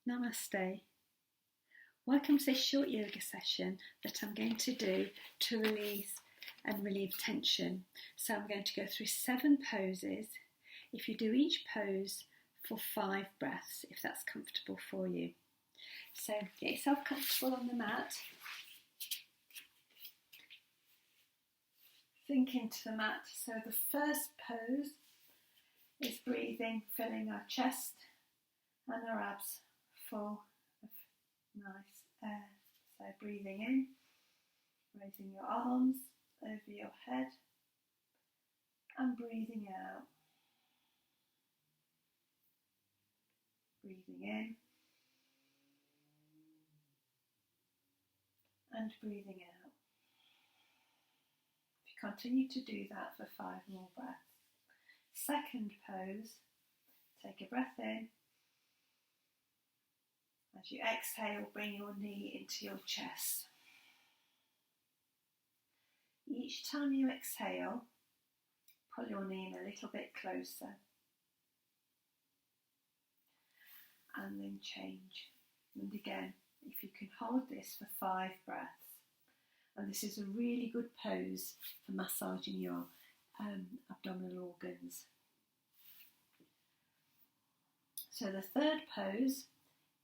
Namaste. Welcome to this short yoga session that I'm going to do to release and relieve tension. So I'm going to go through 7 poses. If you do each pose for 5 breaths, if that's comfortable for you. So get yourself comfortable on the mat. Sink into the mat. So the first pose is breathing, filling our chest and our abs full of nice air. So breathing in, raising your arms over your head and breathing out. Breathing in and breathing out. If you continue to do that for 5 more breaths. Second pose, take a breath in. As you exhale, bring your knee into your chest. Each time you exhale, pull your knee in a little bit closer. And then change. And again, if you can hold this for 5 breaths. And this is a really good pose for massaging your abdominal organs. So the third pose,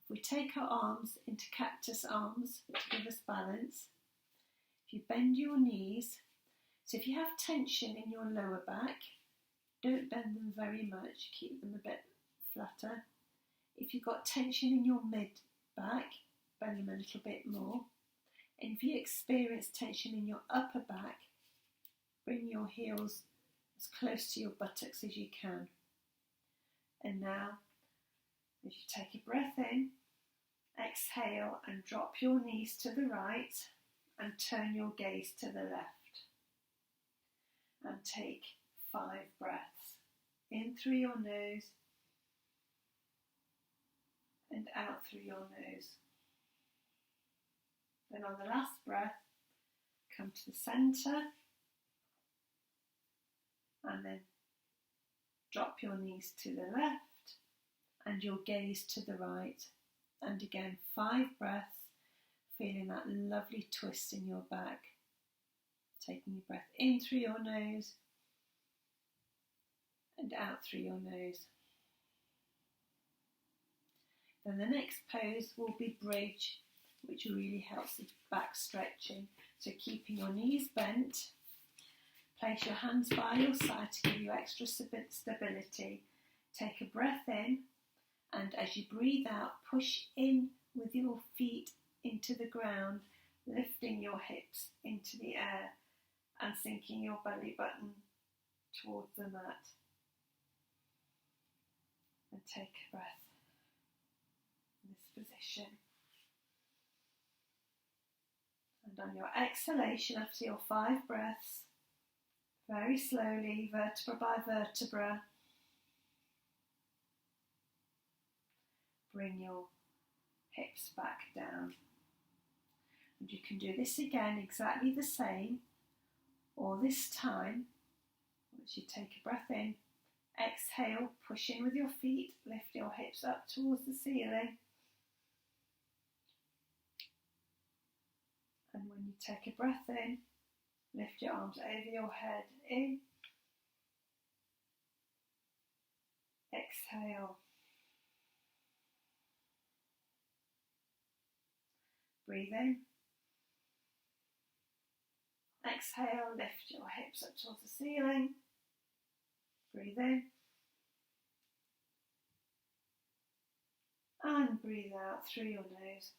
we take our arms into Cactus Arms to give us balance. If you bend your knees, so if you have tension in your lower back, don't bend them very much, keep them a bit flatter. If you've got tension in your mid back, bend them a little bit more. And if you experience tension in your upper back, bring your heels as close to your buttocks as you can. And now, as you take a breath in, exhale and drop your knees to the right and turn your gaze to the left. And take 5 breaths. In through your nose and out through your nose. Then on the last breath, come to the centre and then drop your knees to the left and your gaze to the right. And again, 5 breaths, feeling that lovely twist in your back. Taking your breath in through your nose and out through your nose. Then the next pose will be bridge, which really helps with back stretching. So keeping your knees bent, place your hands by your side to give you extra stability. Take a breath in, and as you breathe out, push in with your feet into the ground, lifting your hips into the air and sinking your belly button towards the mat. And take a breath in this position. And on your exhalation, after your 5 breaths, very slowly, vertebra by vertebra, bring your hips back down. And you can do this again exactly the same, or this time, once you take a breath in, exhale, push in with your feet, lift your hips up towards the ceiling. And when you take a breath in, lift your arms over your head, in, exhale, breathe in, exhale, lift your hips up towards the ceiling, breathe in, and breathe out through your nose.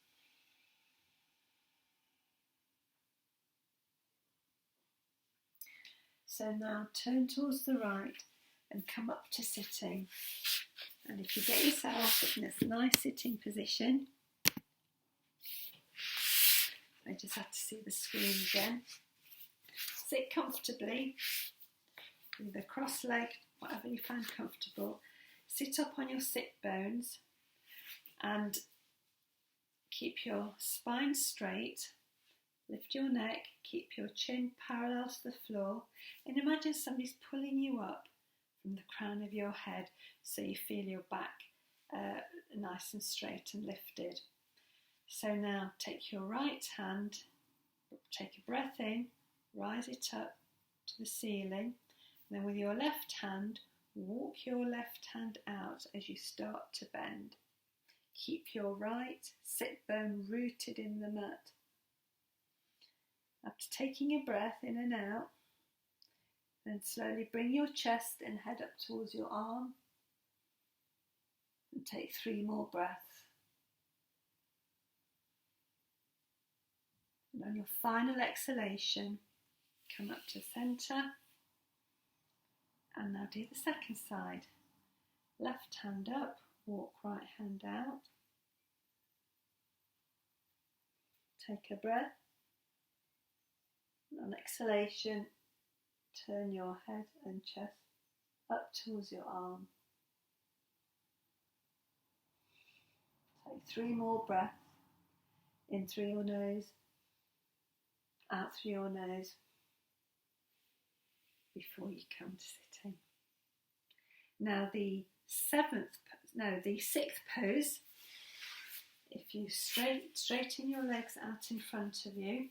So now turn towards the right and come up to sitting. And if you get yourself in this nice sitting position, I just have to see the screen again. Sit comfortably, either cross-legged, whatever you find comfortable. Sit up on your sit bones and keep your spine straight. Lift your neck, keep your chin parallel to the floor, and imagine somebody's pulling you up from the crown of your head so you feel your back nice and straight and lifted. So now take your right hand, take a breath in, rise it up to the ceiling, and then with your left hand, walk your left hand out as you start to bend. Keep your right sit bone rooted in the mat. After taking a breath in and out, then slowly bring your chest and head up towards your arm and take 3 more breaths. And on your final exhalation, come up to centre. And now do the second side. Left hand up, walk right hand out. Take a breath. And on exhalation, turn your head and chest up towards your arm. Take 3 more breaths. In through your nose, out through your nose, before you come to sitting. Now the 6th pose, if you straighten your legs out in front of you,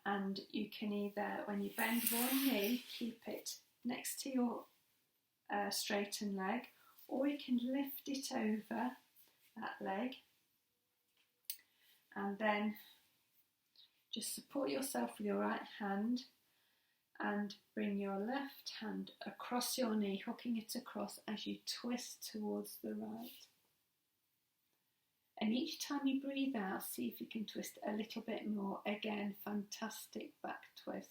and you can either, when you bend one knee, keep it next to your straightened leg, or you can lift it over that leg and then just support yourself with your right hand and bring your left hand across your knee, hooking it across as you twist towards the right. And each time you breathe out, see if you can twist a little bit more. Again, fantastic back twist.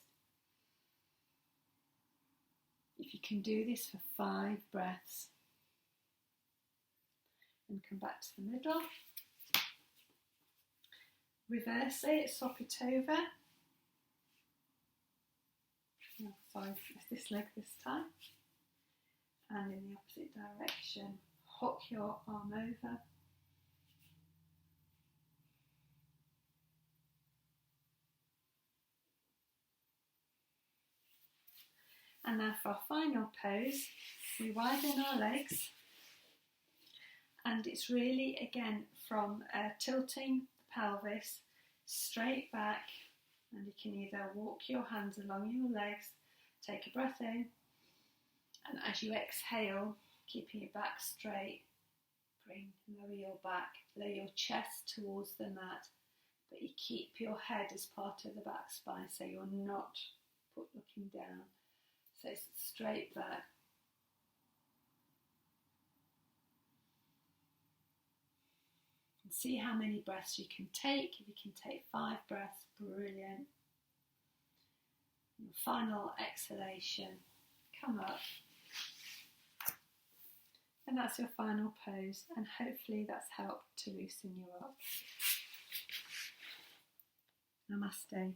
If you can do this for 5 breaths. And come back to the middle. Reverse it, swap it over. Oh, sorry, it's this leg this time. And in the opposite direction, hook your arm over. And now for our final pose, we widen our legs. And it's really, again, from tilting the pelvis straight back. And you can either walk your hands along your legs, take a breath in, and as you exhale, keeping your back straight, lower your back, lower your chest towards the mat, but you keep your head as part of the back spine, so you're not looking down. So it's straight back. And see how many breaths you can take. If you can take 5 breaths, brilliant. Your final exhalation, come up. And that's your final pose, and hopefully that's helped to loosen you up. Namaste.